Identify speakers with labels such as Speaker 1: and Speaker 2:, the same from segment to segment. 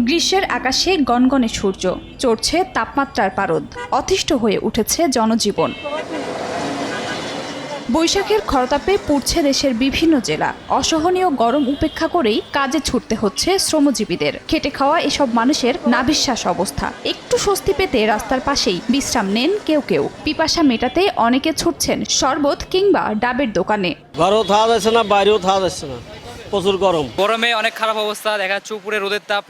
Speaker 1: গ্রীষ্মের আকাশে গনগনে সূর্য, চড়ছে তাপমাত্রার পারদ, অতিষ্ঠ হয়ে উঠেছে জনজীবন। বৈশাখের খরতাপে পুড়ছে দেশের বিভিন্ন জেলা। অসহনীয় গরম উপেক্ষা করেই কাজে ছুটতে হচ্ছে শ্রমজীবীদের। খেটে খাওয়া এসব মানুষের নাভিশ্বাস অবস্থা। একটু স্বস্তি পেতে রাস্তার পাশেই বিশ্রাম নেন কেউ কেউ। পিপাসা মেটাতে অনেকে ছুটছেন শরবত কিংবা ডাবের দোকানে।
Speaker 2: ঘরেও থাকা যাচ্ছে না, বাইরেও থাকা যাচ্ছে না, প্রচুর গরমে
Speaker 3: অনেক খারাপ অবস্থা দেখা যাচ্ছে। উপরে রোদের তাপ,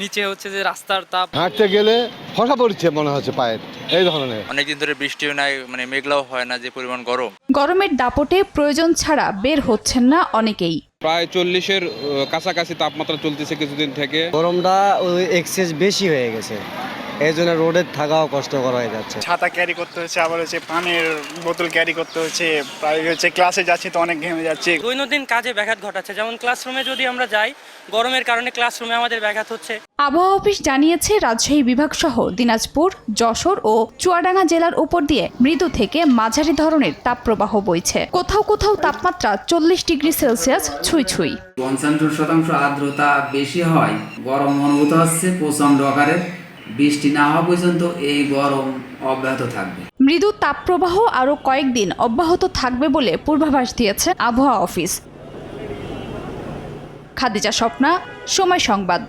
Speaker 3: নিচে হচ্ছে যে রাস্তার তাপ।
Speaker 4: হাঁটতে গেলে ফসা পড়ছে মনে হচ্ছে পায়ের, এই ধরনের।
Speaker 5: অনেকদিন ধরে বৃষ্টিও নাই, মেঘলাও হয় না, যে পরিমাণ গরম।
Speaker 1: গরমের দাপটে প্রয়োজন ছাড়া বের হচ্ছেন না অনেকেই।
Speaker 6: প্রায় 40-এর কাছাকাছি তাপমাত্রা চলতেছে কিছুদিন থেকে।
Speaker 7: গরমটা এক্সেস বেশি হয়ে গেছে, এই জন্য রোডে থাকাও কষ্টকর হয়ে যাচ্ছে।
Speaker 8: ছাতা ক্যারি করতে হচ্ছে, আবার হচ্ছে পানির বোতল ক্যারি করতে হচ্ছে। প্রায় হচ্ছে ক্লাসে যাচ্ছি তো অনেক ঘেমে যাচ্ছি।
Speaker 3: দৈনন্দিন কাজে ব্যাঘাত ঘটাচ্ছে। যেমন ক্লাসরুমে যদি আমরা যাই, গরমের কারণে ক্লাসরুমে আমাদের ব্যাঘাত হচ্ছে।
Speaker 1: আবহাওয়া অফিস জানিয়েছে রাজশাহী বিভাগ সহ দিনাজপুর, যশোর ও চুয়াডাঙ্গা জেলার উপর দিয়ে মৃদু থেকে মাঝারি ধরনের তাপপ্রবাহ বইছে। কোথাও কোথাও তাপমাত্রা 40 ডিগ্রি সেলসিয়াস ছুঁই।
Speaker 9: 55% আর্দ্রতা বেশি হয়, গরম অনুভূত হচ্ছে প্রচন্ড আকারে। বৃষ্টি না হওয়া পর্যন্ত এই গরম অব্যাহত থাকবে।
Speaker 1: মৃদু তাপপ্রবাহ আরও কয়েকদিন অব্যাহত থাকবে বলে পূর্বাভাস দিয়েছে আবহাওয়া অফিস। খাদিজা স্বপ্না, সময় সংবাদ।